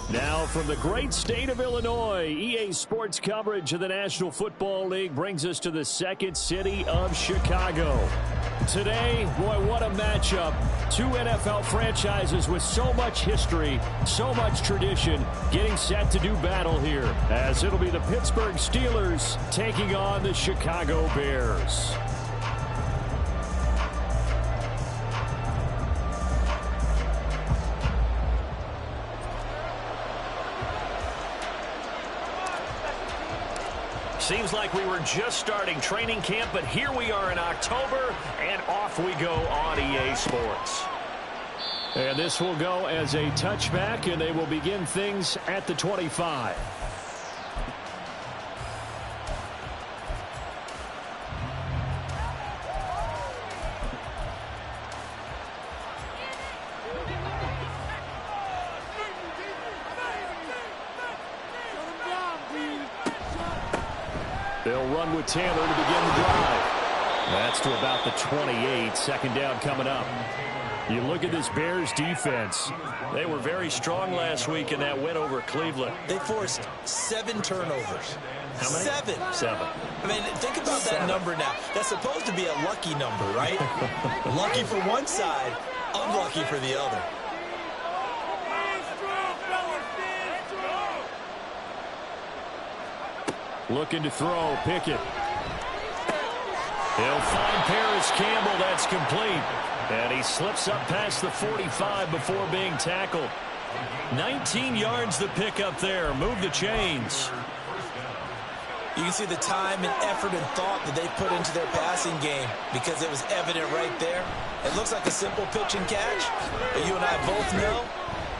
Now from the great state of Illinois, EA Sports coverage of the National Football League brings us to the second city of Chicago. Today, boy, what a matchup. Two NFL franchises with so much history, so much tradition, getting set to do battle here, as it'll be the Pittsburgh Steelers taking on the Chicago Bears. Seems like we were just starting training camp, but here we are in October, and off we go on EA Sports. And this will go as a touchback, and they will begin things at the 25. They'll run with Taylor to begin the drive. That's to about the 28. Second down coming up. You look at this Bears defense. They were very strong last week in that win over Cleveland. They forced 7 turnovers. How many? 7. I mean, think about that number now. That's supposed to be a lucky number, right? Lucky for one side, unlucky for the other. Looking to throw, Pickett. He'll find Paris Campbell. That's complete. And he slips up past the 45 before being tackled. 19 yards the pick up there. Move the chains. You can see the time and effort and thought that they put into their passing game because it was evident right there. It looks like a simple pitch and catch, but you and I both know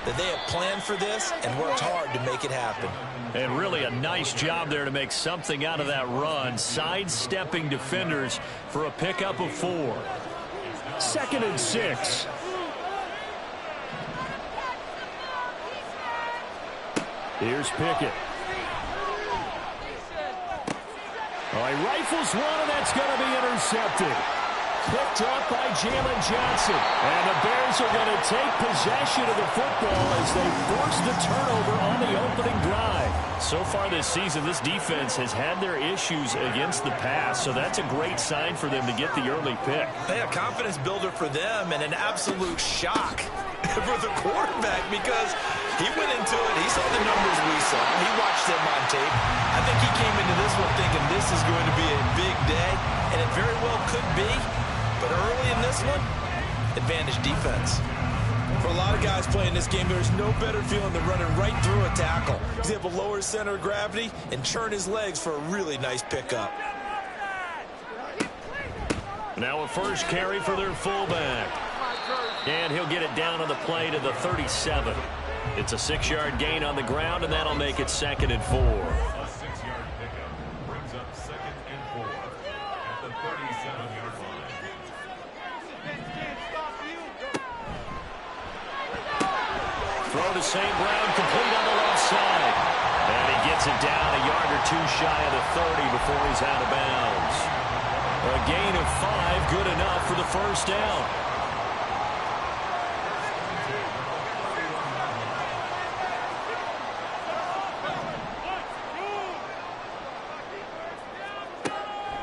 that they have planned for this and worked hard to make it happen. And really a nice job there to make something out of that run, sidestepping defenders for a pickup of 4. 2nd and 6. Here's Pickett. Oh, he rifles one, and that's going to be intercepted. Picked up by Jalen Johnson. And the Bears are going to take possession of the football as they force the turnover on the opening drive. So far this season, this defense has had their issues against the pass, so that's a great sign for them to get the early pick. Hey, a confidence builder for them and an absolute shock for the quarterback because he went into it. He saw the numbers we saw. He watched them on tape. I think he came into this one thinking this is going to be a big day, and it very well could be. But early in this one, advantage defense. For a lot of guys playing this game, there's no better feeling than running right through a tackle. He's able to lower his center of gravity and churn his legs for a really nice pickup. Now a first carry for their fullback. And he'll get it down on the play to the 37. It's a 6-yard gain on the ground, and that'll make it 2nd and 4. A 6-yard pickup brings up 2nd and 4 at the 37-yard line. Throw to St. Brown, complete on the left side. And he gets it down a yard or 2 shy of the 30 before he's out of bounds. A gain of 5, good enough for the first down.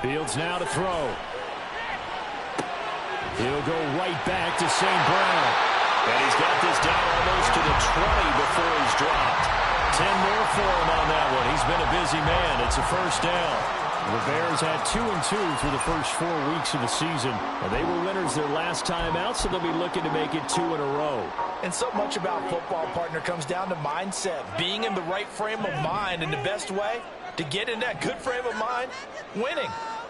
Fields now to throw. He'll go right back to St. Brown. And he's got this down almost to the 20 before he's dropped. 10 more for him on that one. He's been a busy man. It's a first down. The Bears had 2-2 through the first 4 weeks of the season. And they were winners their last time out, so they'll be looking to make it 2 in a row. And so much about football, partner, comes down to mindset. Being in the right frame of mind, and the best way to get in that good frame of mind, winning.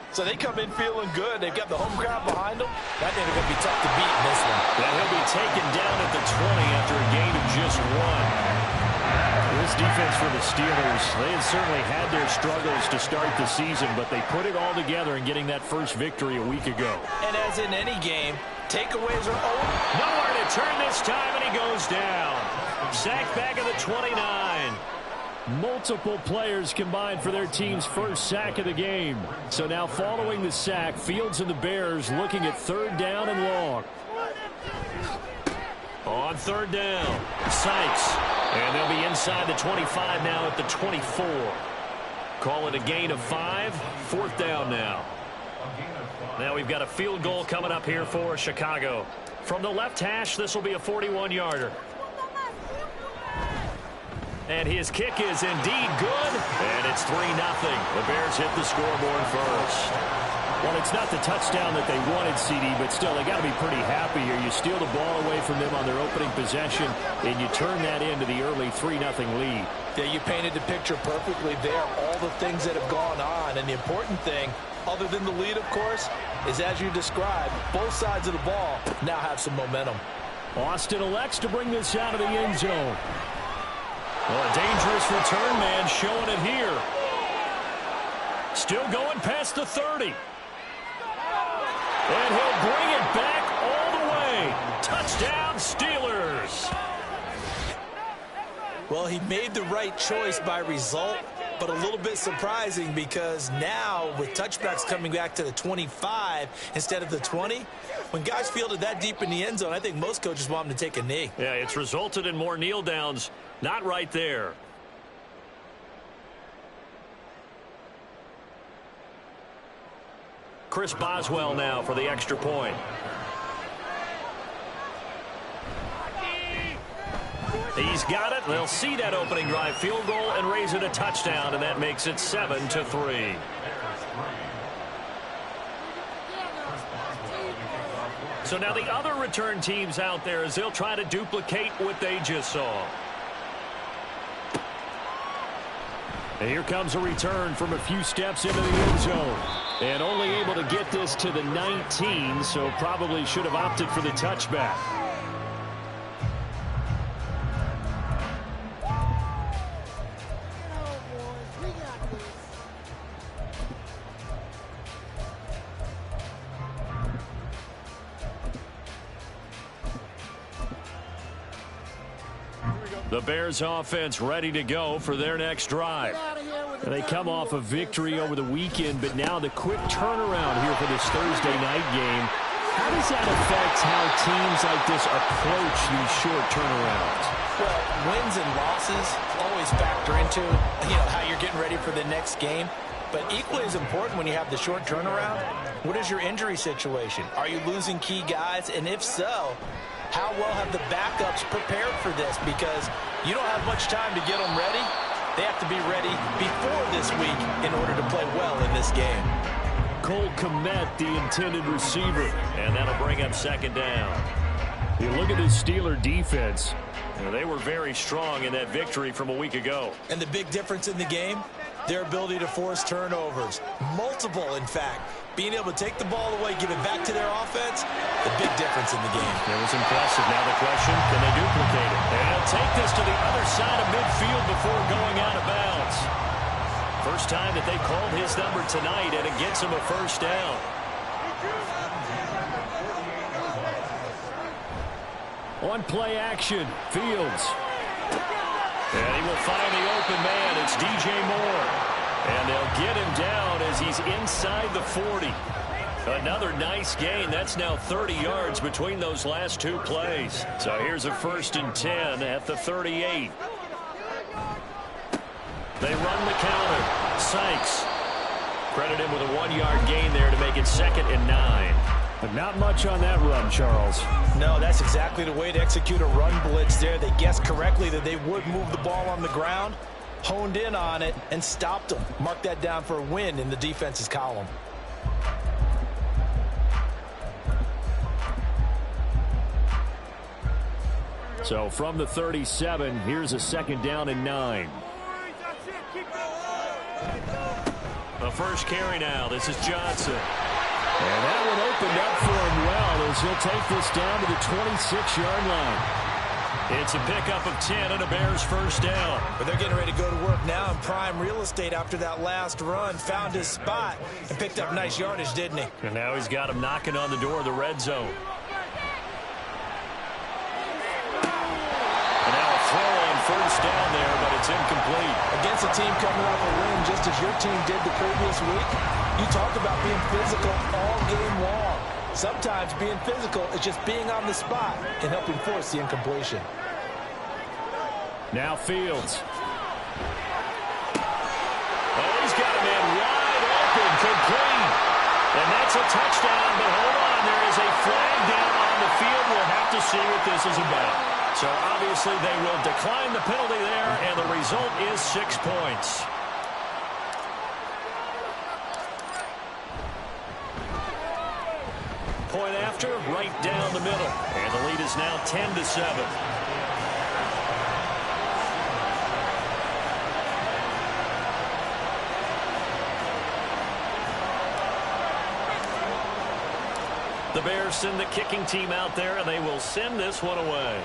So they come in feeling good. They've got the home crowd behind them. I think they're going to be tough to beat in this one. And he'll be taken down at the 20 after a gain of just 1. This defense for the Steelers, they had certainly had their struggles to start the season, but they put it all together in getting that first victory a week ago. And as in any game, takeaways are over. Nowhere to turn this time, and he goes down. Sacked back at the 29. Multiple players combined for their team's first sack of the game. So now following the sack, Fields and the Bears looking at 3rd down and long. On 3rd down, Sykes And they'll be inside the 25 now at the 24. Call it a gain of 5. 4th down now. Now we've got a field goal coming up here for Chicago. From the left hash, this will be a 41-yarder. And his kick is indeed good. And it's 3-0. The Bears hit the scoreboard first. Well, it's not the touchdown that they wanted, CD, but still, they got to be pretty happy here. You steal the ball away from them on their opening possession, and you turn that into the early 3-0 lead. Yeah, you painted the picture perfectly there, all the things that have gone on. And the important thing, other than the lead, of course, is as you described, both sides of the ball now have some momentum. Austin elects to bring this out of the end zone. Well, a dangerous return man showing it here. Still going past the 30. And he'll bring it back all the way. Touchdown, Steelers. Well, he made the right choice by result, but a little bit surprising because now with touchbacks coming back to the 25 instead of the 20, when guys fielded that deep in the end zone, I think most coaches want them to take a knee. Yeah, it's resulted in more kneel downs. Not right there. Chris Boswell now for the extra point. He's got it. They'll see that opening drive field goal and raise it a touchdown, and that makes it 7-3. So now the other return teams out there as they'll try to duplicate what they just saw. And here comes a return from a few steps into the end zone. And only able to get this to the 19, so probably should have opted for the touchback. The Bears offense ready to go for their next drive. And they come off a victory over the weekend, but now the quick turnaround here for this Thursday night game. How does that affect how teams like this approach these short turnarounds? Well, wins and losses always factor into, how you're getting ready for the next game. But equally as important when you have the short turnaround, what is your injury situation? Are you losing key guys? And if so, how well have the backups prepared for this? Because you don't have much time to get them ready. They have to be ready before this week in order to play well in this game. Cole Kmet, the intended receiver, and that'll bring up 2nd down. You look at this Steeler defense. They were very strong in that victory from a week ago. And the big difference in the game, their ability to force turnovers. Multiple, in fact. Being able to take the ball away, give it back to their offense, the big difference in the game. It was impressive. Now the question, can they duplicate it? And he'll take this to the other side of midfield before going out of bounds. First time that they called his number tonight, and it gets him a 1st down. On play action, Fields. And he will find the open man. It's DJ Moore. And they'll get him down as he's inside the 40. Another nice gain. That's now 30 yards between those last 2 plays. So here's a 1st and 10 at the 38. They run the counter. Sykes. Credit him with a 1-yard gain there to make it 2nd and 9. But not much on that run, Charles. No, that's exactly the way to execute a run blitz there. They guessed correctly that they would move the ball on the ground, honed in on it, and stopped them. Mark that down for a win in the defense's column. So from the 37, here's a 2nd down and 9. The first carry now. This is Johnson. And that one opened up for him well as he'll take this down to the 26-yard line. It's a pickup of 10 and a Bears 1st down. But they're getting ready to go to work now in prime real estate after that last run. Found his spot and picked up nice yardage, didn't he? And now he's got him knocking on the door of the red zone. And now a throw on 1st down there, but it's incomplete. Against a team coming off a win just as your team did the previous week, you talked about being physical all game long. Sometimes being physical is just being on the spot and helping force the incompletion. Now Fields. Oh, he's got a man wide open, complete. And that's a touchdown, but hold on. There is a flag down on the field. We'll have to see what this is about. So obviously they will decline the penalty there, and the result is 6 points. Point after, right down the middle. And the lead is now 10-7. The Bears send the kicking team out there, and they will send this one away.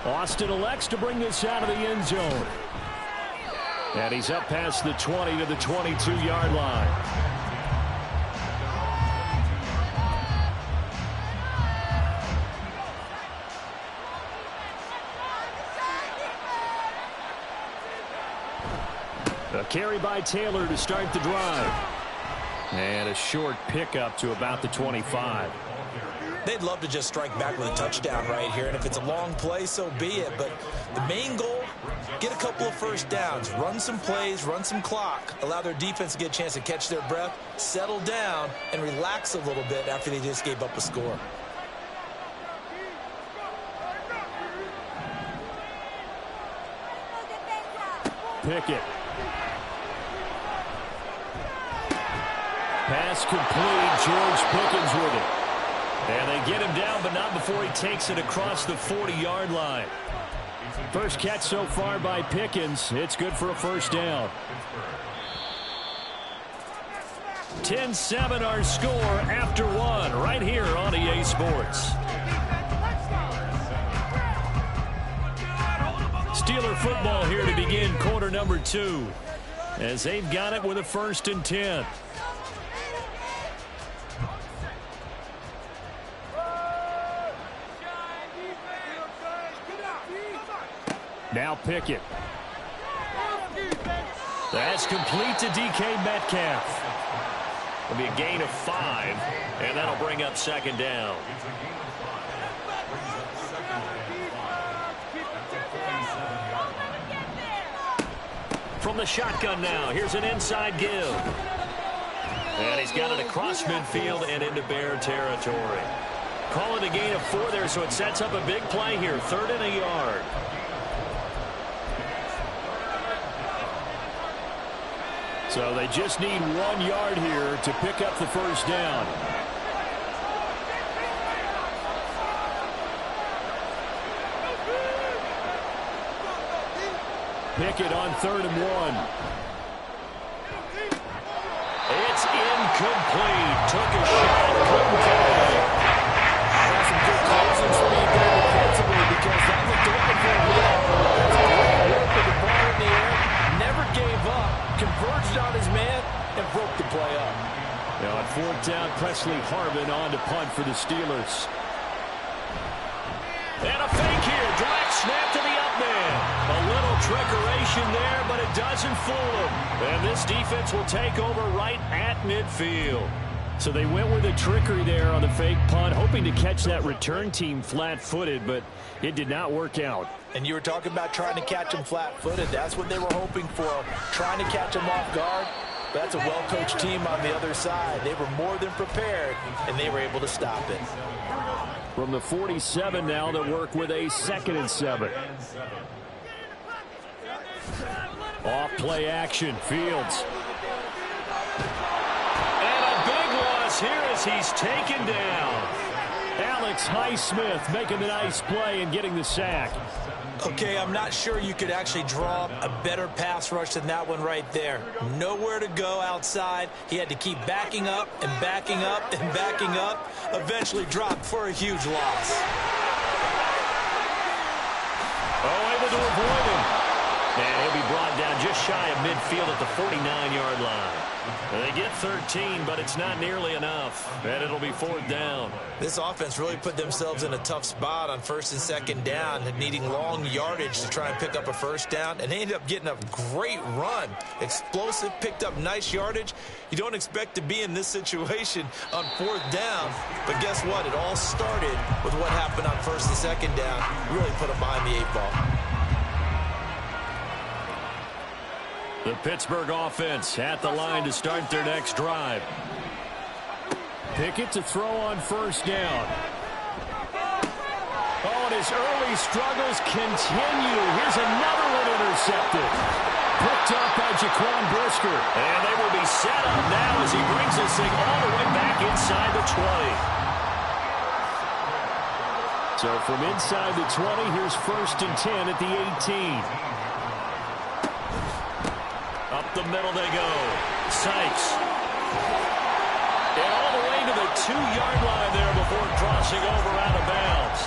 Austin elects to bring this out of the end zone. And he's up past the 20 to the 22-yard line. A carry by Taylor to start the drive. And a short pickup to about the 25. They'd love to just strike back with a touchdown right here, and if it's a long play, so be it. But the main goal, get a couple of first downs, run some plays, run some clock, allow their defense to get a chance to catch their breath, settle down, and relax a little bit after they just gave up a score. Pickett. Pass complete. George Pickens with it. And they get him down, but not before he takes it across the 40-yard line. First catch so far by Pickens. It's good for a first down. 10-7 our score after one right here on EA Sports. Steeler football here to begin quarter number 2 as they've got it with a 1st and 10. Now Pickett. That's complete to DK Metcalf. It'll be a gain of 5, and that'll bring up 2nd down. From the shotgun now, here's an inside give. And he's got it across midfield and into Bear territory. Call it a gain of 4 there, so it sets up a big play here. 3rd and a yard. So they just need 1 yard here to pick up the first down. Pickett on 3rd and 1. It's incomplete. Took a shot. Couldn't catch. That's some good closing speed there defensively because that's what they're looking for. That's a great work with the ball in the air. Never gave up. Converged on his man and broke the play up. Now on 4th down, Presley Harvin on to punt for the Steelers. And a fake here. Direct snap to the up man. A little trickeration there, but it doesn't fool him. And this defense will take over right at midfield. So they went with a trickery there on the fake punt, hoping to catch that return team flat-footed, but it did not work out. And you were talking about trying to catch him flat-footed. That's what they were hoping for, trying to catch him off guard. But that's a well-coached team on the other side. They were more than prepared, and they were able to stop it. From the 47 now, they'll work with a 2nd and 7. Off play action, Fields. And a big loss here as he's taken down. Alex Highsmith making the nice play and getting the sack. Okay, I'm not sure you could actually draw a better pass rush than that one right there. Nowhere to go outside. He had to keep backing up and backing up and backing up. Eventually dropped for a huge loss. Oh, able to avoid him. And he'll be brought down just shy of midfield at the 49-yard line. They get 13, but it's not nearly enough, and it'll be 4th down. This offense really put themselves in a tough spot on 1st and 2nd down, needing long yardage to try and pick up a 1st down, and they ended up getting a great run. Explosive, picked up nice yardage. You don't expect to be in this situation on 4th down, but guess what? It all started with what happened on 1st and 2nd down. Really put them behind the 8 ball. The Pittsburgh offense at the line to start their next drive. Pickett to throw on 1st down. Oh, and his early struggles continue. Here's another one intercepted. Picked up by Jaquan Brisker. And they will be set up now as he brings this thing all the way back inside the 20. So from inside the 20, here's 1st and 10 at the 18. Up the middle they go. Sykes. And all the way to the 2-yard line there before crossing over out of bounds.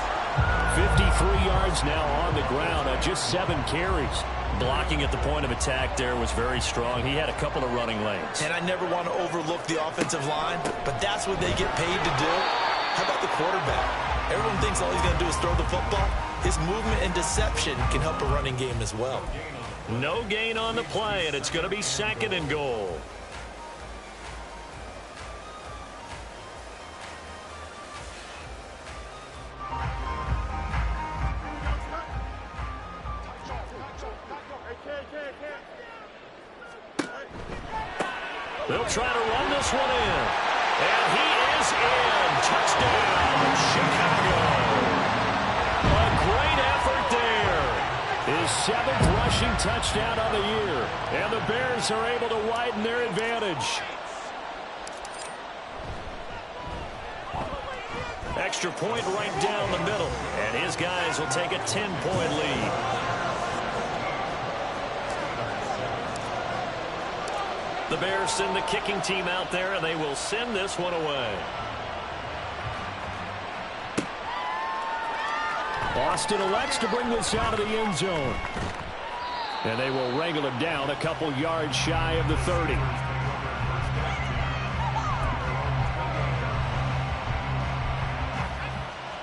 53 yards now on the ground on just 7 carries. Blocking at the point of attack there was very strong. He had a couple of running lanes. And I never want to overlook the offensive line, but that's what they get paid to do. How about the quarterback? Everyone thinks all he's going to do is throw the football. His movement and deception can help a running game as well. No gain on the play, and it's going to be 2nd and goal. They'll try to run this one in. And he is in. Touchdown, Chicago. A great effort there. His 7th rushing touchdown of the year. And the Bears are able to widen their advantage. Extra point right down the middle. And his guys will take a 10-point lead. The Bears send the kicking team out there, and they will send this one away. Austin elects to bring this out of the end zone. And they will wrangle him down a couple yards shy of the 30.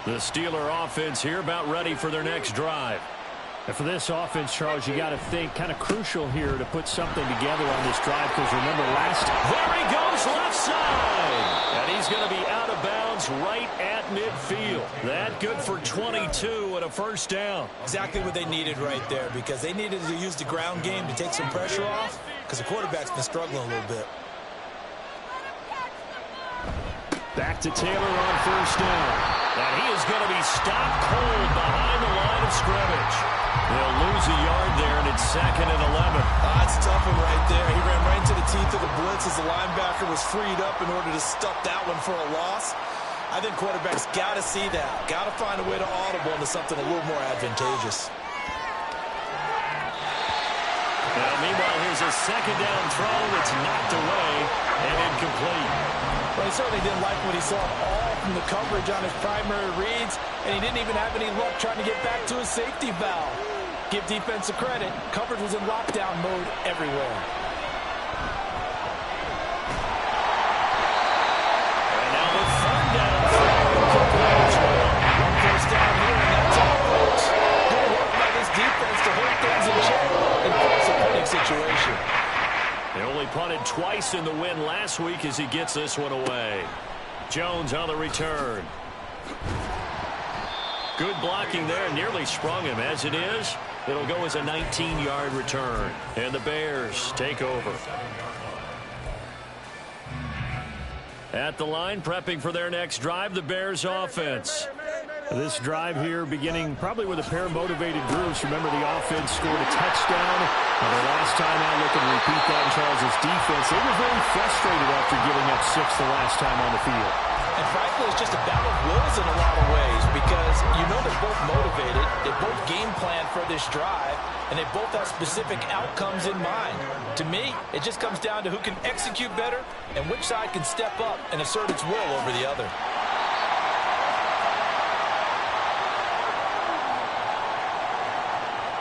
The Steeler offense here about ready for their next drive. And for this offense, Charles, you got to think kind of crucial here to put something together on this drive, because remember last time. There he goes left side. And he's going to be out of bounds right at midfield. That good for 22 and a 1st down. Exactly what they needed right there, because they needed to use the ground game to take some pressure off, because the quarterback's been struggling a little bit. Back to Taylor on 1st down. And he is going to be stopped cold behind the line of scrimmage. They'll lose a yard there, and it's 2nd and 11. That's a tough one right there. He ran right into the teeth of the blitz as the linebacker was freed up in order to stuff that one for a loss. I think quarterbacks got to see that. Got to find a way to audible into something a little more advantageous. Now, meanwhile, here's a 2nd down throw that's knocked away and incomplete. Well, he certainly didn't like what he saw all from the coverage on his primary reads, and he didn't even have any luck trying to get back to his safety valve. Give defense a credit. Coverage was in lockdown mode everywhere. And now the 3rd down throw incomplete as well. 1 first down here, and that's all, folks. Good work by this defense to hold things in check and force a punting situation. They only punted twice in the win last week as he gets this one away. Jones on the return. Good blocking there. Nearly sprung him. As it is, it'll go as a 19-yard return. And the Bears take over. At the line, prepping for their next drive, the Bears offense. This drive here beginning probably with a pair of motivated groups. Remember, the offense scored a touchdown. And the last time out, they can repeat that in Charles' defense. They were very frustrated after giving up 6 the last time on the field. And frankly, it's just a battle of wills in a lot of ways, because you know they're both motivated, they both game plan for this drive, and they both have specific outcomes in mind. To me, it just comes down to who can execute better and which side can step up and assert its will over the other.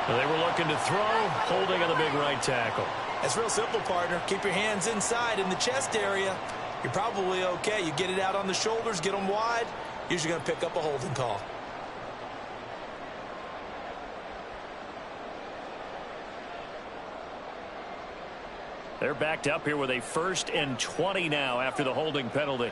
They were looking to throw, holding on the big right tackle. It's real simple, partner. Keep your hands inside in the chest area. You're probably okay. You get it out on the shoulders, get them wide. Usually going to pick up a holding call. They're backed up here with a 1st and 20 now after the holding penalty.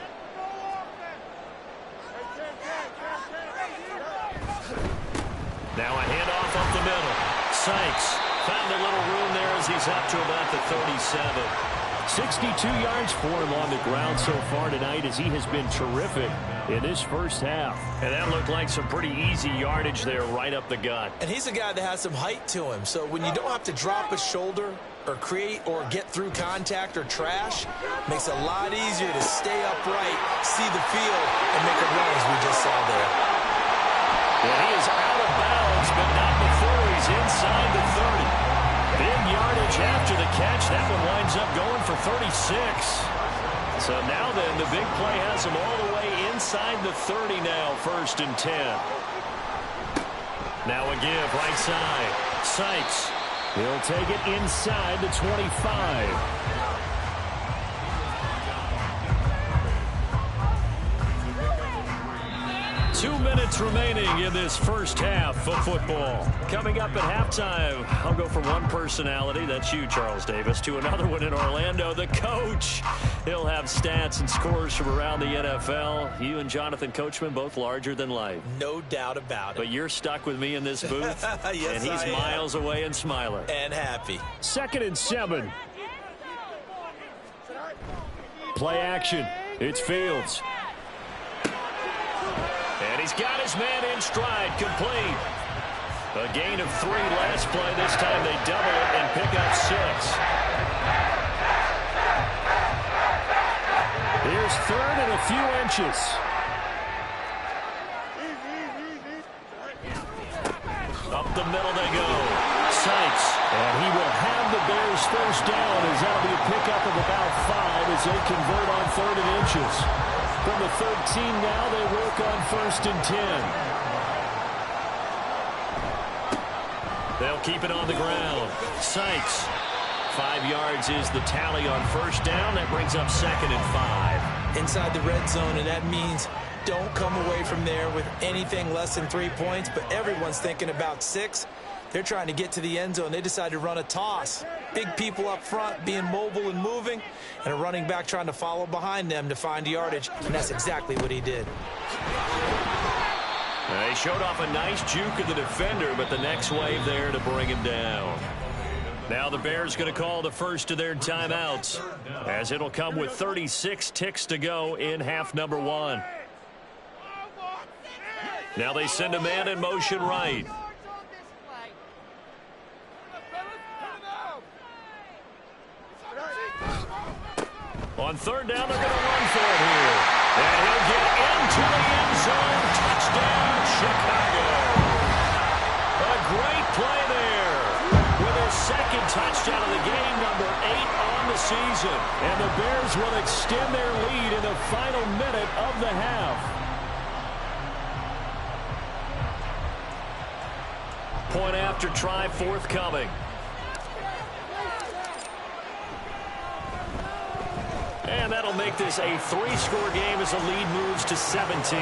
Now a handoff up the middle. Sykes found a little room there as he's up to about the 37. 62 yards for him on the ground so far tonight as he has been terrific in this first half. And that looked like some pretty easy yardage there right up the gut. And he's a guy that has some height to him. So when you don't have to drop a shoulder or create or get through contact or trash, makes it a lot easier to stay upright, see the field, and make a run as we just saw there. Well, he is out of bounds, but not before he's inside the 30. Big yardage after the catch. That one winds up going for 36. So now then, the big play has him all the way inside the 30 now, 1st and 10. Now a give right side. Sykes. He'll take it inside the 25. 2 minutes remaining in this first half of football. Coming up at halftime, I'll go from one personality, that's you, Charles Davis, to another one in Orlando, the coach. He'll have stats and scores from around the NFL. You and Jonathan Coachman, both larger than life. No doubt about it. But you're stuck with me in this booth, yes, and he's miles away and smiling. And happy. 2nd and 7. Play action. It's Fields. And he's got his man in stride, complete. A gain of 3 last play. This time they double it and pick up 6. Here's 3rd and a few inches. Up the middle they go. Sykes. And he will have the Bears first down as that'll be a pickup of about 5 as they convert on 3rd and inches. From the 13 now, they work on 1st and 10. They'll keep it on the ground. Sykes. 5 yards is the tally on 1st down. That brings up 2nd and 5. Inside the red zone, and that means don't come away from there with anything less than 3 points, but everyone's thinking about 6. They're trying to get to the end zone. They decide to run a toss. Big people up front being mobile and moving, and a running back trying to follow behind them to find yardage, and that's exactly what he did. They showed off a nice juke of the defender, but the next wave there to bring him down. Now the Bears going to call the first of their timeouts, as it'll come with 36 ticks to go in half number 1. Now they send a man in motion right. On 3rd down, they're going to run for it here. And he'll get into the end zone. Touchdown, Chicago. A great play there. With his 2nd touchdown of the game, number 8 on the season. And the Bears will extend their lead in the final minute of the half. Point after try forthcoming. And that'll make this a 3-score game as the lead moves to 17.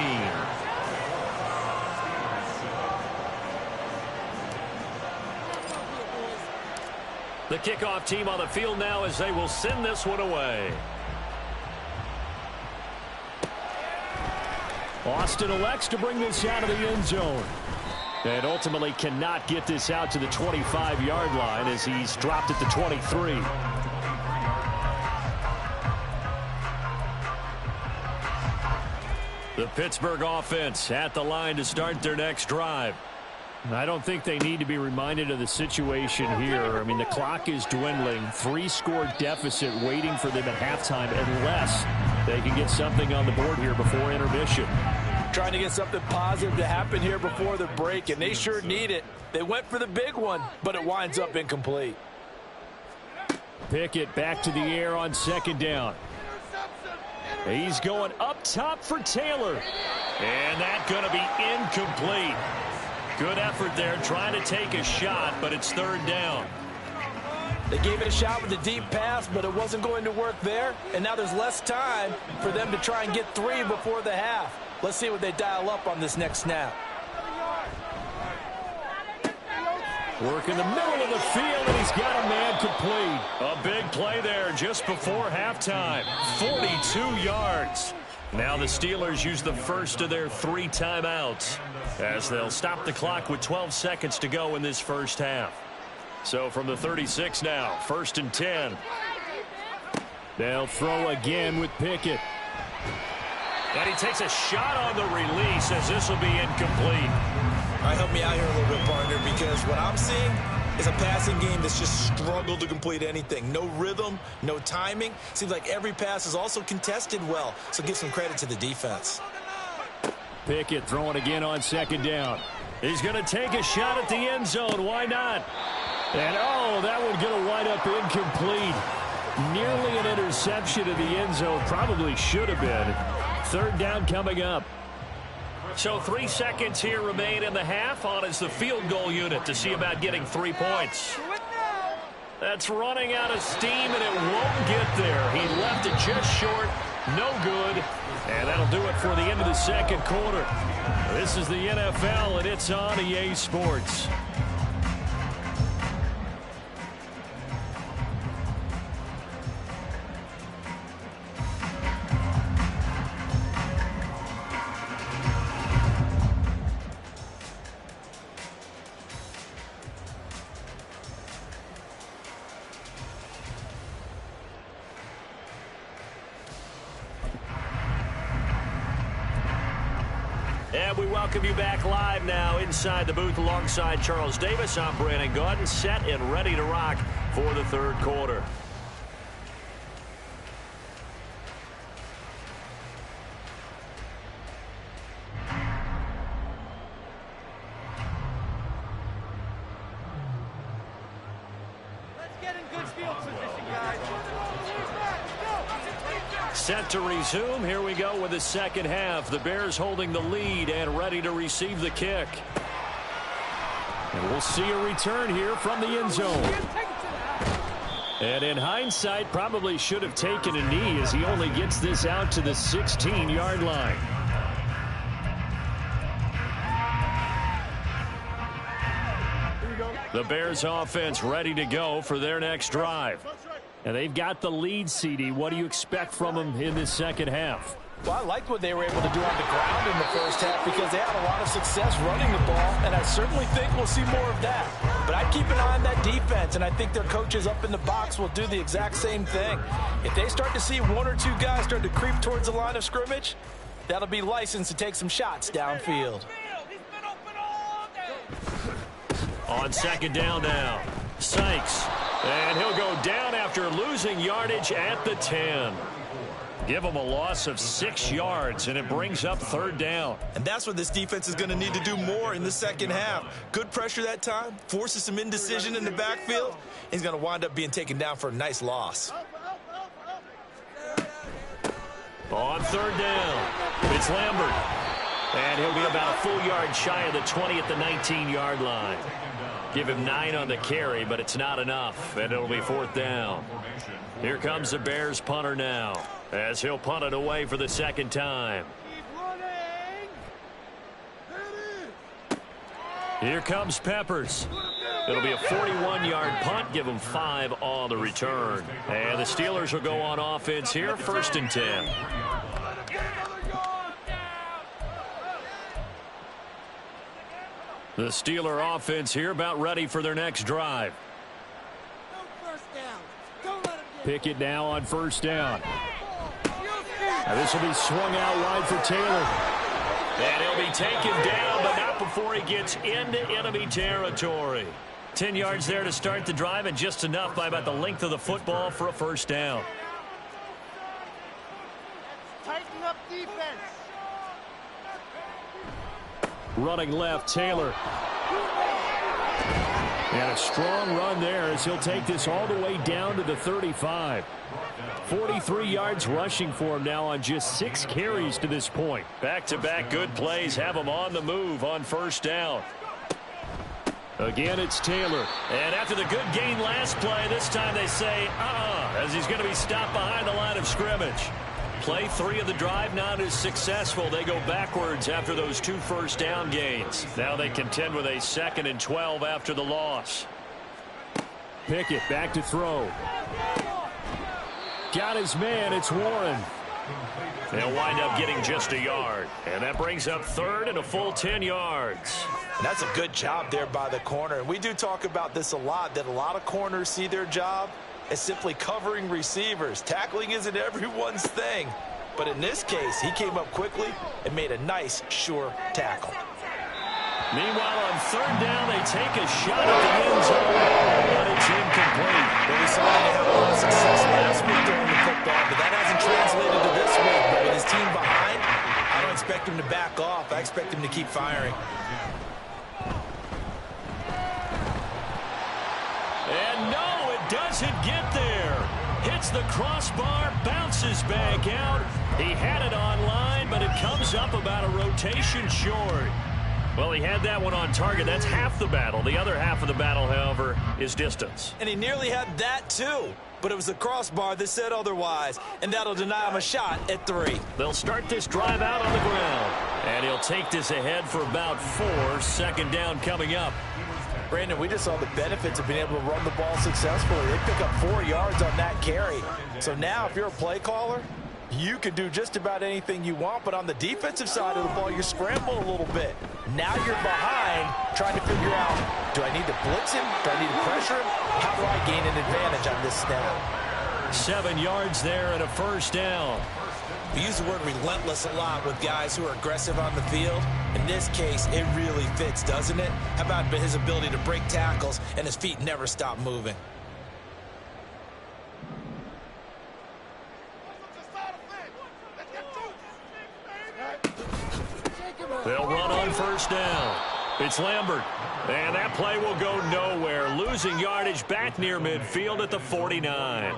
The kickoff team on the field now as they will send this one away. Austin elects to bring this out of the end zone. And ultimately cannot get this out to the 25-yard line as he's dropped at the 23. The Pittsburgh offense at the line to start their next drive. I don't think they need to be reminded of the situation here. I mean, the clock is dwindling. 3-score deficit waiting for them at halftime unless they can get something on the board here before intermission. Trying to get something positive to happen here before the break, and they sure need it. They went for the big one, but it winds up incomplete. Pickett back to the air on 2nd down. He's going up top for Taylor. And that's going to be incomplete. Good effort there trying to take a shot, but it's 3rd down. They gave it a shot with a deep pass, but it wasn't going to work there. And now there's less time for them to try and get 3 before the half. Let's see what they dial up on this next snap. Work in the middle of the field, and he's got a man complete. A big play there just before halftime. 42 yards. Now the Steelers use the first of their 3 timeouts as they'll stop the clock with 12 seconds to go in this first half. So from the 36 now, 1st and 10. They'll throw again with Pickett. And he takes a shot on the release as this will be incomplete. All right, help me out here a little bit, partner, because what I'm seeing is a passing game that's just struggled to complete anything. No rhythm, no timing. Seems like every pass is also contested well, so give some credit to the defense. Pickett throwing again on 2nd down. He's going to take a shot at the end zone. Why not? And, oh, that one's going to wind up incomplete. Nearly an interception in the end zone. Probably should have been. 3rd down coming up. So 3 seconds here remain in the half. On is the field goal unit to see about getting 3 points. That's running out of steam, and it won't get there. He left it just short. No good. And that'll do it for the end of the 2nd quarter. This is the NFL, and it's on EA Sports. And we welcome you back live now inside the booth alongside Charles Davis. I'm Brandon Gaudin, set and ready to rock for the 3rd quarter. Let's get in good field position, guys. Set to resume. Here we go with the 2nd half. The Bears holding the lead and ready to receive the kick. And we'll see a return here from the end zone. And in hindsight, probably should have taken a knee as he only gets this out to the 16-yard line. The Bears offense ready to go for their next drive. And they've got the lead, CD. What do you expect from them in this 2nd half? Well, I liked what they were able to do on the ground in the first half because they had a lot of success running the ball, and I certainly think we'll see more of that. But I'd keep an eye on that defense, and I think their coaches up in the box will do the exact same thing. If they start to see 1 or 2 guys start to creep towards the line of scrimmage, that'll be licensed to take some shots downfield. On 2nd down now, Sykes. And he'll go down after losing yardage at the 10. Give him a loss of 6 yards, and it brings up 3rd down. And that's what this defense is going to need to do more in the 2nd half. Good pressure that time, forces some indecision in the backfield. He's going to wind up being taken down for a nice loss. On 3rd down, it's Lambert. And he'll be about a full yard shy of the 20 at the 19-yard line. Give him 9 on the carry, but it's not enough, and it'll be 4th down. Here comes the Bears punter now, as he'll punt it away for the 2nd time. Here comes Peppers. It'll be a 41-yard punt, give him 5 on the return. And the Steelers will go on offense here, 1st and 10. The Steeler offense here about ready for their next drive. Pickett now on 1st down. Now this will be swung out wide for Taylor. And he'll be taken down, but not before he gets into enemy territory. 10 yards there to start the drive, and just enough by about the length of the football for a 1st down. Tighten up defense. Running left, Taylor. And a strong run there as he'll take this all the way down to the 35. 43 yards rushing for him now on just 6 carries to this point. Back-to-back good plays have him on the move on 1st down. Again, it's Taylor. And after the good gain last play, this time they say, as he's going to be stopped behind the line of scrimmage. Play 3 of the drive not as successful. They go backwards after those 2 first down gains. Now they contend with a 2nd and 12 after the loss. Pickett back to throw. Got his man. It's Warren. They'll wind up getting just a yard. And that brings up 3rd and a full 10 yards. And that's a good job there by the corner. And we do talk about this a lot, that a lot of corners see their job as simply covering receivers. Tackling isn't everyone's thing. But in this case, he came up quickly and made a nice, sure tackle. Meanwhile, on 3rd down, they take a shot at the end zone, but it's incomplete. Well, we saw him have a lot of success last week throwing the football, but that hasn't translated to this week. But with his team behind, I don't expect him to back off. I expect him to keep firing. And no, it doesn't get there. Hits the crossbar, bounces back out. He had it online, but it comes up about a rotation short. Well, he had that one on target. That's half the battle. The other half of the battle, however, is distance. And he nearly had that, too. But it was the crossbar that said otherwise, and that'll deny him a shot at 3. They'll start this drive out on the ground. And he'll take this ahead for about 4. 2nd down coming up. Brandon, we just saw the benefits of being able to run the ball successfully. They pick up 4 yards on that carry. So now, if you're a play caller, you can do just about anything you want, but on the defensive side of the ball, you scramble a little bit. Now you're behind, trying to figure out, do I need to blitz him? Do I need to pressure him? How do I gain an advantage on this snap? 7 yards there and a 1st down. We use the word relentless a lot with guys who are aggressive on the field. In this case, it really fits, doesn't it? How about his ability to break tackles and his feet never stop moving? They'll run on 1st down. It's Lambert. And that play will go nowhere. Losing yardage back near midfield at the 49.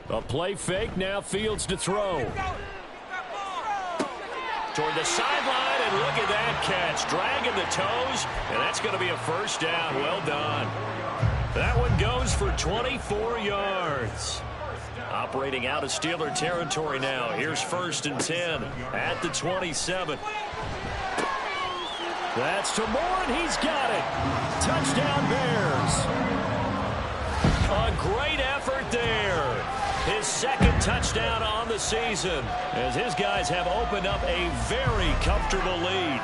A play fake. Now Fields to throw. Toward the sideline, and look at that catch. Dragging the toes, and that's going to be a 1st down. Well done. That one goes for 24 yards. Operating out of Steeler territory now. Here's 1st and 10 at the 27. That's to Moore, and he's got it. Touchdown, Bears. A great effort there. His 2nd touchdown on the season, as his guys have opened up a very comfortable lead.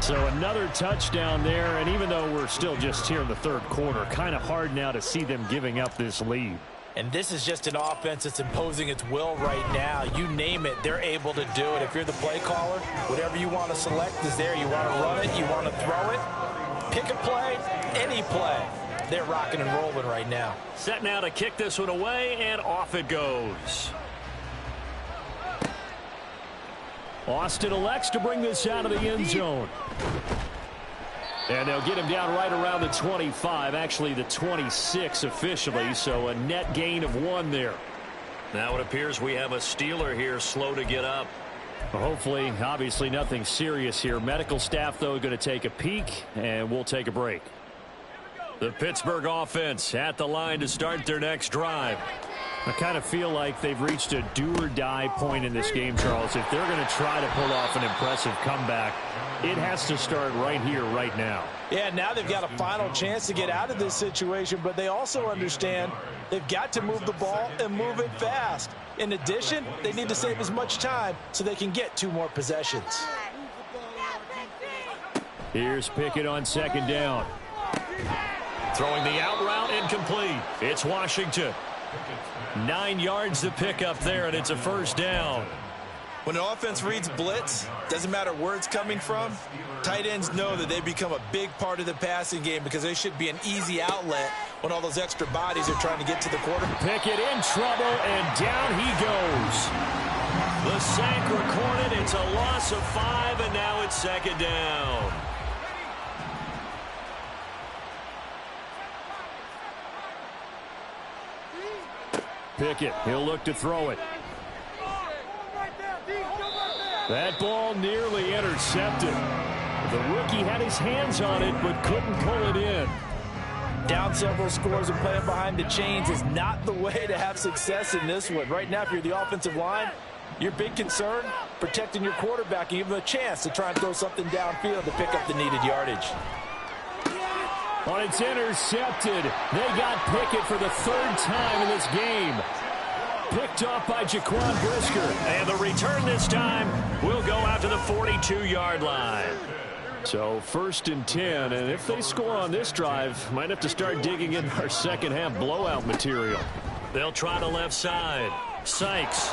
So another touchdown there, and even though we're still just here in the 3rd quarter, kind of hard now to see them giving up this lead. And this is just an offense that's imposing its will right now. You name it, they're able to do it. If you're the play caller, whatever you want to select is there. You want to run it, you want to throw it, pick a play, any play. They're rocking and rolling right now. Set now to kick this one away, and off it goes. Austin elects to bring this out of the end zone. And they'll get him down right around the 25, actually the 26 officially, so a net gain of 1 there. Now it appears we have a Steeler here slow to get up. Well, hopefully, obviously nothing serious here. Medical staff, though, going to take a peek, and we'll take a break. The Pittsburgh offense at the line to start their next drive. I kind of feel like they've reached a do-or-die point in this game, Charles. If they're going to try to pull off an impressive comeback, it has to start right here, right now. Yeah, now they've got a final chance to get out of this situation, but they also understand they've got to move the ball and move it fast. In addition, they need to save as much time so they can get 2 more possessions. Here's Pickett on 2nd down. Throwing the out route incomplete. It's Washington. 9 yards to pick up there, and it's a 1st down. When an offense reads blitz, doesn't matter where it's coming from, tight ends know that they become a big part of the passing game because they should be an easy outlet when all those extra bodies are trying to get to the quarterback. Pickett in trouble, and down he goes. The sack recorded. It's a loss of 5, and now it's 2nd down. Pickett. He'll look to throw it. That ball nearly intercepted. The rookie had his hands on it but couldn't pull it in. Down several scores and playing behind the chains is not the way to have success in this one. Right now, if you're the offensive line, your big concern, protecting your quarterback and give him a chance to try and throw something downfield to pick up the needed yardage. But it's intercepted. They got Pickett for the third time in this game. Picked off by Jaquan Brisker. And the return this time will go out to the 42-yard line. So 1st and 10, and if they score on this drive, might have to start digging in our second half blowout material. They'll try the left side. Sykes.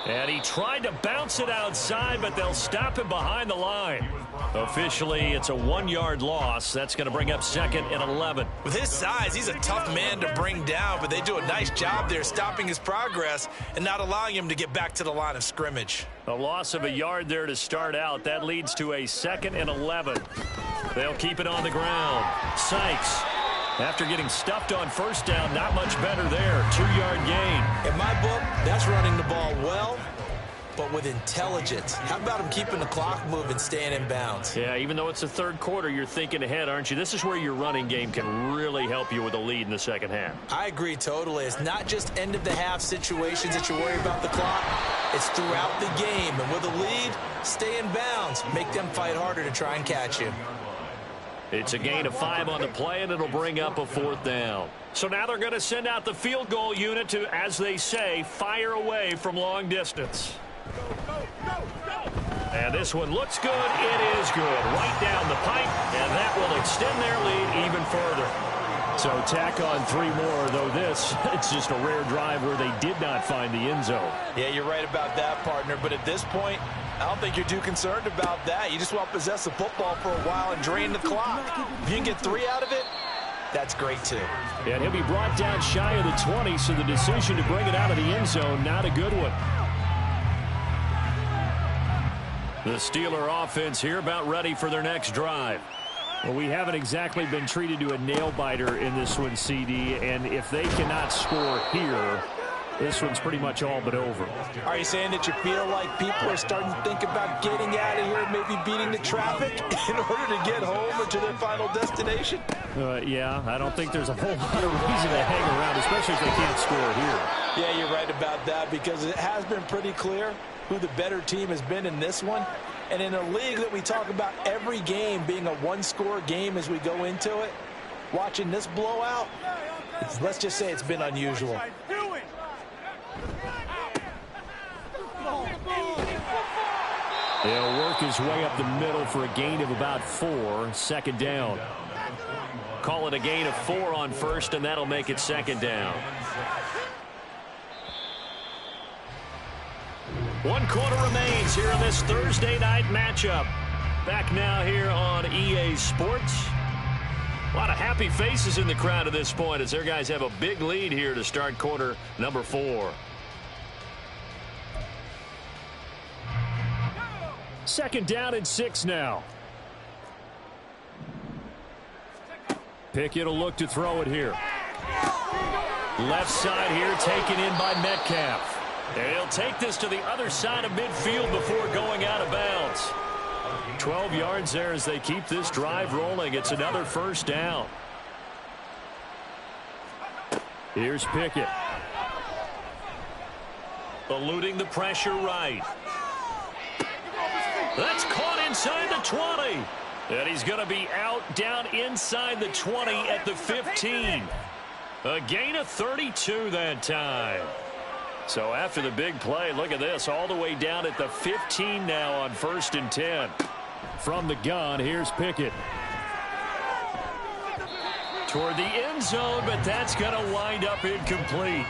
And he tried to bounce it outside, but they'll stop him behind the line. Officially, it's a 1-yard loss. That's going to bring up 2nd and 11. With his size, he's a tough man to bring down, but they do a nice job there stopping his progress and not allowing him to get back to the line of scrimmage. A loss of a yard there to start out. That leads to a 2nd and 11. They'll keep it on the ground. Sykes, after getting stuffed on first down, not much better there. 2-yard gain. In my book, that's running the ball well, but with intelligence. How about him keeping the clock moving, staying in bounds? Yeah, even though it's the third quarter, you're thinking ahead, aren't you? This is where your running game can really help you with a lead in the second half. I agree totally. It's not just end-of-the-half situations that you worry about the clock. It's throughout the game. And with a lead, stay in bounds. Make them fight harder to try and catch you. It's a gain of 5 on the play, and it'll bring up a 4th down. So now they're going to send out the field goal unit to, as they say, fire away from long distance. And this one looks good. It is good. Right down the pipe, and that will extend their lead even further. So tack on 3 more, though this, it's just a rare drive where they did not find the end zone. Yeah, you're right about that, partner. But at this point, I don't think you're too concerned about that. You just want to possess the football for a while and drain the clock. If you can get 3 out of it, that's great, too. And he'll be brought down shy of the 20, so the decision to bring it out of the end zone, not a good one. The Steeler offense here about ready for their next drive. Well, we haven't exactly been treated to a nail-biter in this one, CD, and if they cannot score here, this one's pretty much all but over. Are you saying that you feel like people are starting to think about getting out of here, maybe beating the traffic in order to get home or to their final destination? Yeah, I don't think there's a whole lot of reason to hang around, especially if they can't score here. Yeah, you're right about that, because it has been pretty clear who the better team has been in this one. And in a league that we talk about every game being a 1-score game as we go into it, watching this blowout, let's just say it's been unusual. He'll work his way up the middle for a gain of about 4, 2nd down. Call it a gain of 4 on 1st, and that'll make it 2nd down. 1 quarter remains here in this Thursday night matchup. Back now here on EA Sports. A lot of happy faces in the crowd at this point as their guys have a big lead here to start quarter number 4. 2nd down and 6 now. Pickett will look to throw it here. Left side here taken in by Metcalf. And he'll take this to the other side of midfield before going out of bounds. 12 yards there as they keep this drive rolling. It's another 1st down. Here's Pickett. Eluding the pressure right. That's caught inside the 20. And he's going to be out down inside the 20 at the 15. A gain of 32 that time. So after the big play, look at this, all the way down at the 15 now on 1st and 10. From the gun, here's Pickett. Toward the end zone, but that's going to wind up incomplete.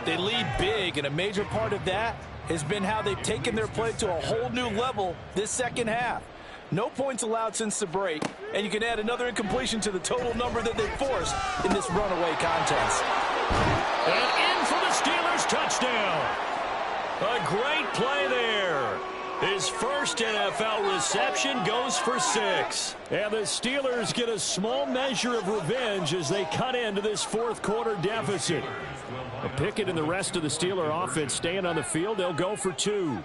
They lead big, and a major part of that has been how they've taken their play to a whole new level this second half. No points allowed since the break, and you can add another incompletion to the total number that they've forced in this runaway contest. And in for the Steelers touchdown. A great play there. His first NFL reception goes for 6. And the Steelers get a small measure of revenge as they cut into this 4th quarter deficit. Pickett and the rest of the Steeler offense staying on the field. They'll go for 2.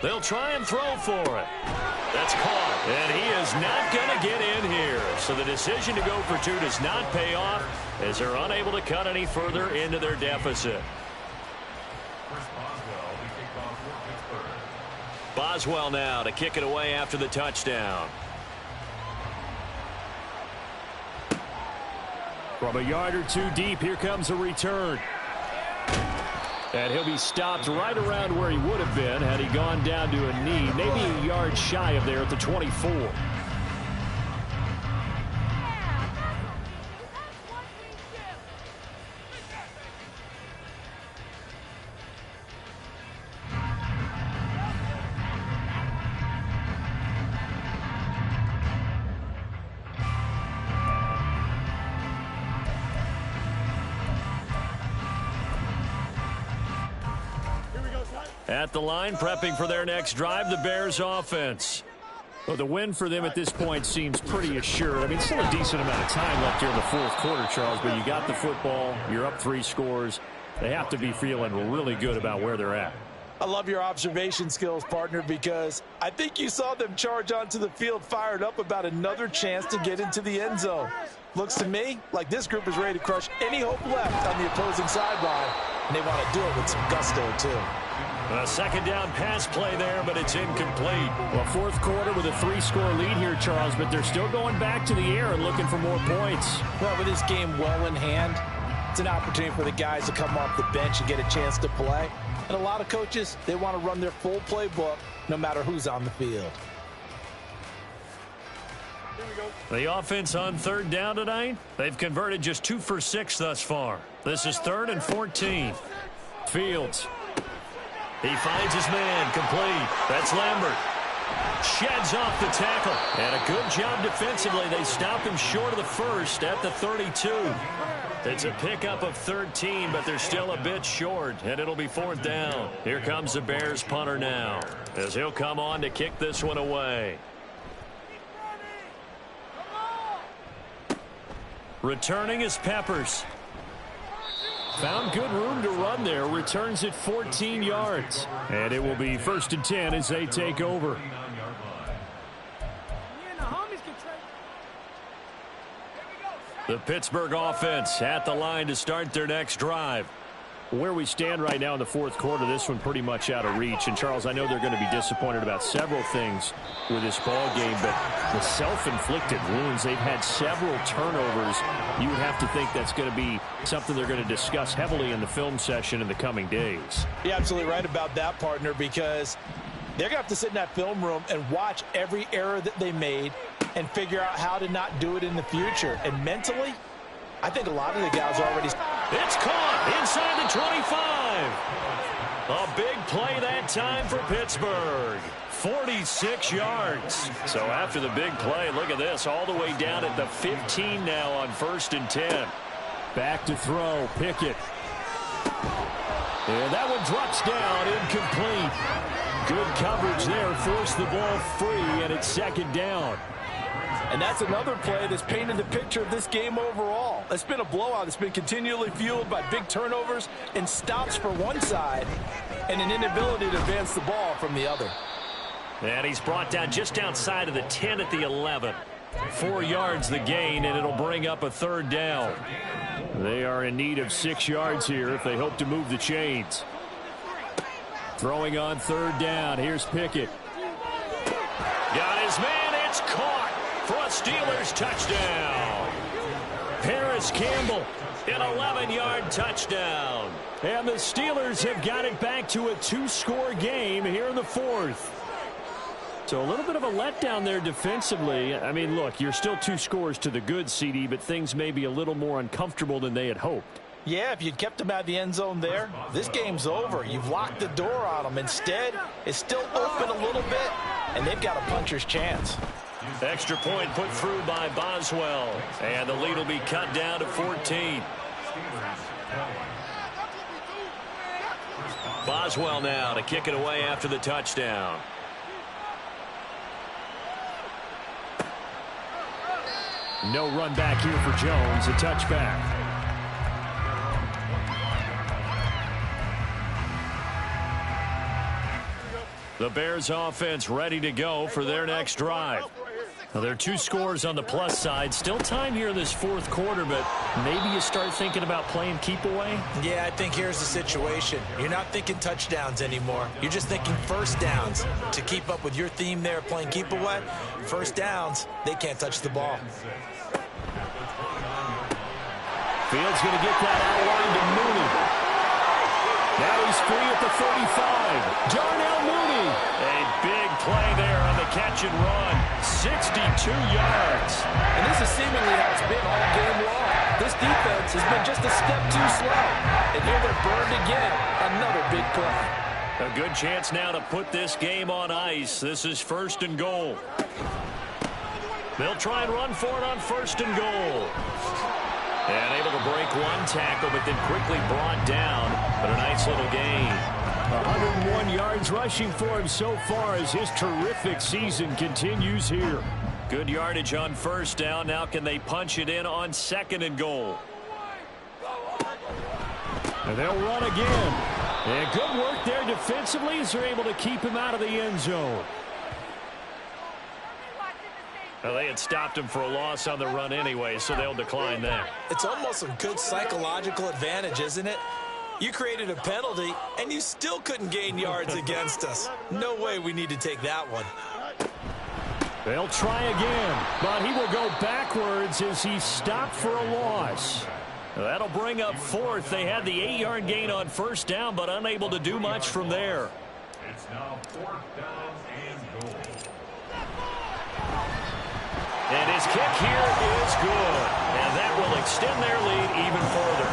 They'll try and throw for it. That's caught. And he is not going to get in here. So the decision to go for 2 does not pay off as they're unable to cut any further into their deficit. Boswell now to kick it away after the touchdown. From a yard or 2 deep, here comes a return. And he'll be stopped right around where he would have been had he gone down to a knee, maybe a yard shy of there at the 24. At the line, prepping for their next drive, the Bears offense. Well, the win for them at this point seems pretty assured. I mean, still a decent amount of time left here in the fourth quarter, Charles, but you got the football, you're up 3 scores. They have to be feeling really good about where they're at. I love your observation skills, partner, because I think you saw them charge onto the field fired up about another chance to get into the end zone. Looks to me like this group is ready to crush any hope left on the opposing sideline, and they want to do it with some gusto, too. A second down pass play there, but it's incomplete. Well, fourth quarter with a 3-score lead here, Charles, but they're still going back to the air and looking for more points. Well, with this game well in hand, it's an opportunity for the guys to come off the bench and get a chance to play. And a lot of coaches, they want to run their full playbook no matter who's on the field. The offense on third down tonight, they've converted just 2 for 6 thus far. This is 3rd and 14. Fields. He finds his man, complete. That's Lambert. Sheds off the tackle. And a good job defensively. They stop him short of the first at the 32. It's a pickup of 13, but they're still a bit short, and it'll be 4th down. Here comes the Bears punter now, as he'll come on to kick this one away. Returning is Peppers. Found good room to run there. Returns it 14 yards. And it will be 1st and 10 as they take over. The Pittsburgh offense at the line to start their next drive. Where we stand right now in the fourth quarter, this one pretty much out of reach. And, Charles, I know they're going to be disappointed about several things with this ball game, but the self-inflicted wounds, they've had several turnovers. You would have to think that's going to be something they're going to discuss heavily in the film session in the coming days. You're absolutely right about that, partner, because they're going to have to sit in that film room and watch every error that they made and figure out how to not do it in the future. And mentally, I think a lot of the guys already... It's caught inside the 25. A big play that time for Pittsburgh. 46 yards. So after the big play, look at this, all the way down at the 15 now on 1st and 10. Back to throw, Pickett. And that one drops down, incomplete. Good coverage there, forced the ball free, and it's 2nd down. And that's another play that's painted the picture of this game overall. It's been a blowout. It's been continually fueled by big turnovers and stops for one side and an inability to advance the ball from the other. And he's brought down just outside of the 10 at the 11. 4 yards the gain, and it'll bring up a 3rd down. They are in need of 6 yards here if they hope to move the chains. Throwing on 3rd down. Here's Pickett. Got his man. It's caught for a Steelers touchdown. Paris Campbell, an 11-yard touchdown. And the Steelers have got it back to a 2-score game here in the 4th. So a little bit of a letdown there defensively. I mean, look, you're still 2 scores to the good, CD, but things may be a little more uncomfortable than they had hoped. Yeah, if you'd kept them out of the end zone there, this game's over. You've locked the door on them. Instead, it's still open a little bit, and they've got a puncher's chance. Extra point put through by Boswell, and the lead will be cut down to 14. Boswell now to kick it away after the touchdown. No run back here for Jones, a touchback. The Bears offense ready to go for their next drive. Now, there are 2 scores on the plus side. Still time here in this fourth quarter, but maybe you start thinking about playing keep away? Yeah, I think here's the situation. You're not thinking touchdowns anymore. You're just thinking first downs. To keep up with your theme there, playing keep away, first downs, they can't touch the ball. Fields going to get that outline to Mooney. Now he's free at the 35. Darnell Mooney. A big play there on the catch and run. 62 yards. And this is seemingly how it's been all game long. This defense has been just a step too slow. And here they're burned again. Another big play. A good chance now to put this game on ice. This is first and goal. They'll try and run for it on first and goal. And able to break one tackle, but then quickly brought down. But a nice little gain. 101 yards rushing for him so far as his terrific season continues here. Good yardage on first down. Now can they punch it in on second and goal? And they'll run again. And good work there defensively as they're able to keep him out of the end zone. Well, they had stopped him for a loss on the run anyway, so they'll decline that. It's almost a good psychological advantage, isn't it? You created a penalty, and you still couldn't gain yards against us. No way we need to take that one. They'll try again, but he will go backwards as he's stopped for a loss. That'll bring up fourth. They had the 8-yard gain on first down, but unable to do much from there. It's now 4th down and goal. And his kick here is good. And that will extend their lead even further.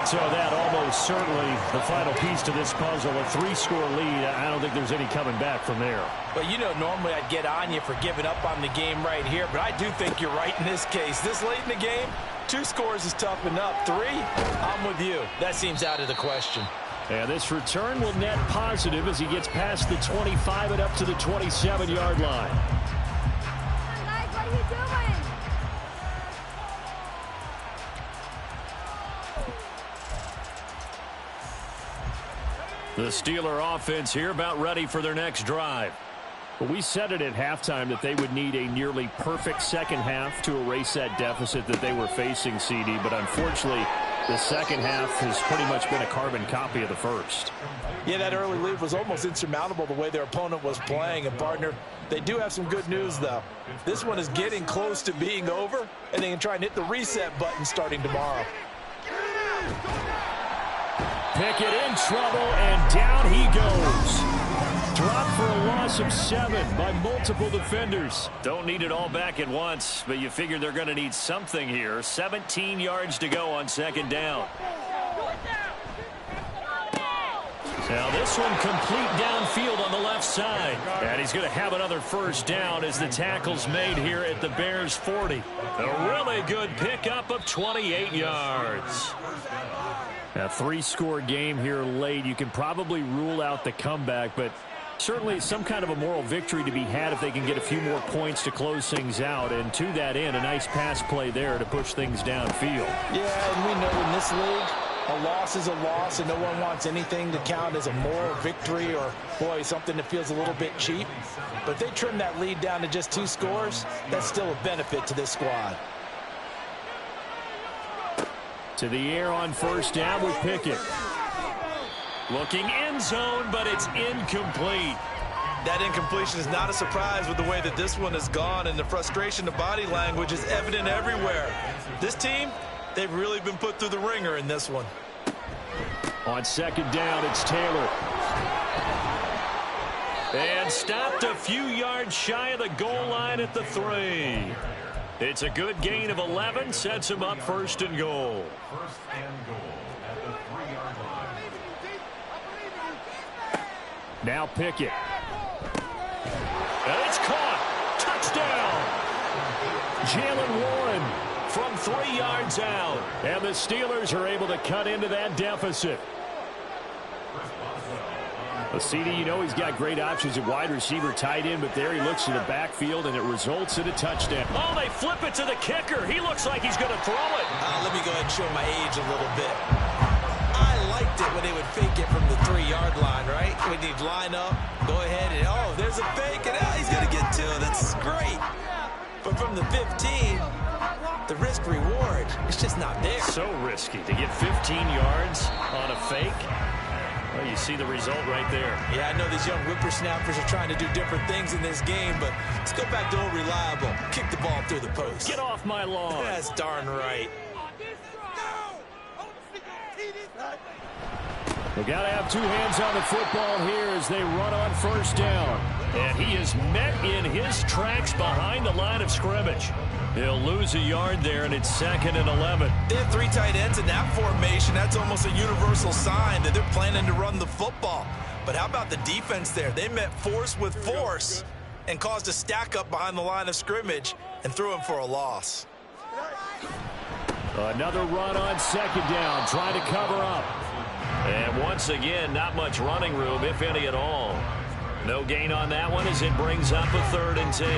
So that almost certainly the final piece to this puzzle. A 3-score lead. I don't think there's any coming back from there. Well, you know, normally I'd get on you for giving up on the game right here, but I do think you're right in this case. This late in the game, 2 scores is tough enough. 3, I'm with you. That seems out of the question. And this return will net positive as he gets past the 25 and up to the 27-yard line. What are you doing? The Steeler offense here about ready for their next drive. Well, we said it at halftime that they would need a nearly perfect second half to erase that deficit that they were facing, CD. But unfortunately, the second half has pretty much been a carbon copy of the first. Yeah, that early lead was almost insurmountable the way their opponent was playing. And, partner, they do have some good news, though. This one is getting close to being over, and they can try and hit the reset button starting tomorrow. Pickett in trouble, and down he goes. Dropped for a loss of 7 by multiple defenders. Don't need it all back at once, but you figure they're going to need something here. 17 yards to go on second down. Now this one complete downfield on the left side. And he's going to have another first down as the tackle's made here at the Bears 40. A really good pickup of 28 yards. A 3-score game here late. You can probably rule out the comeback, but certainly some kind of a moral victory to be had if they can get a few more points to close things out. And to that end, a nice pass play there to push things downfield. Yeah, and we know in this league, a loss is a loss, and no one wants anything to count as a moral victory or, boy, something that feels a little bit cheap. But if they trim that lead down to just 2 scores, that's still a benefit to this squad. To the air on first down with Pickett. Looking end zone, but it's incomplete. That incompletion is not a surprise with the way that this one has gone, and the frustration of body language is evident everywhere. This team, they've really been put through the ringer in this one. On second down, it's Taylor. And stopped a few yards shy of the goal line at the 3. It's a good gain of 11, sets him up first and goal. First and goal at the 3-yard line. Now Pickett. And it's caught. Touchdown. Jalen Warren from 3 yards out. And the Steelers are able to cut into that deficit. A CD, you know he's got great options at wide receiver, tight end, but there he looks to the backfield, and it results in a touchdown. Oh, they flip it to the kicker. He looks like he's going to throw it. Let me go ahead and show my age a little bit. I liked it when they would fake it from the 3-yard line, right? When you'd line up, go ahead, and oh, there's a fake, and he's going to get 2. That's great. But from the 15, the risk-reward is just not there. So risky to get 15 yards on a fake. Well, you see the result right there. Yeah, I know these young whippersnappers are trying to do different things in this game, but let's go back to old reliable. Kick the ball through the post. Get off my lawn. That's darn right. They got to have 2 hands on the football here as they run on first down. And he is met in his tracks behind the line of scrimmage. He'll lose a yard there, and it's 2nd and 11. They have 3 tight ends in that formation. That's almost a universal sign that they're planning to run the football. But how about the defense there? They met force with force and caused a stack up behind the line of scrimmage and threw him for a loss. Another run on 2nd down, trying to cover up. And once again, not much running room, if any at all. No gain on that one as it brings up a 3rd and 10.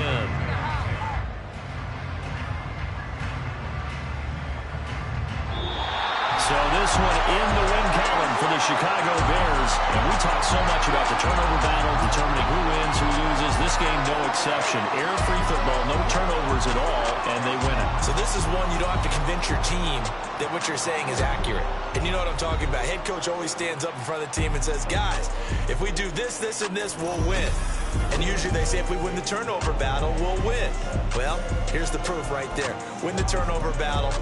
So this one in the win column for the Chicago Bears. And we talk so much about the turnover battle, determining who wins, who loses. This game, no exception. Error-free football, no turnovers at all, and they win it. So this is one you don't have to convince your team that what you're saying is accurate. And you know what I'm talking about. Head coach always stands up in front of the team and says, guys, if we do this, this, and this, we'll win. And usually they say if we win the turnover battle, we'll win. Well, here's the proof right there. Win the turnover battle,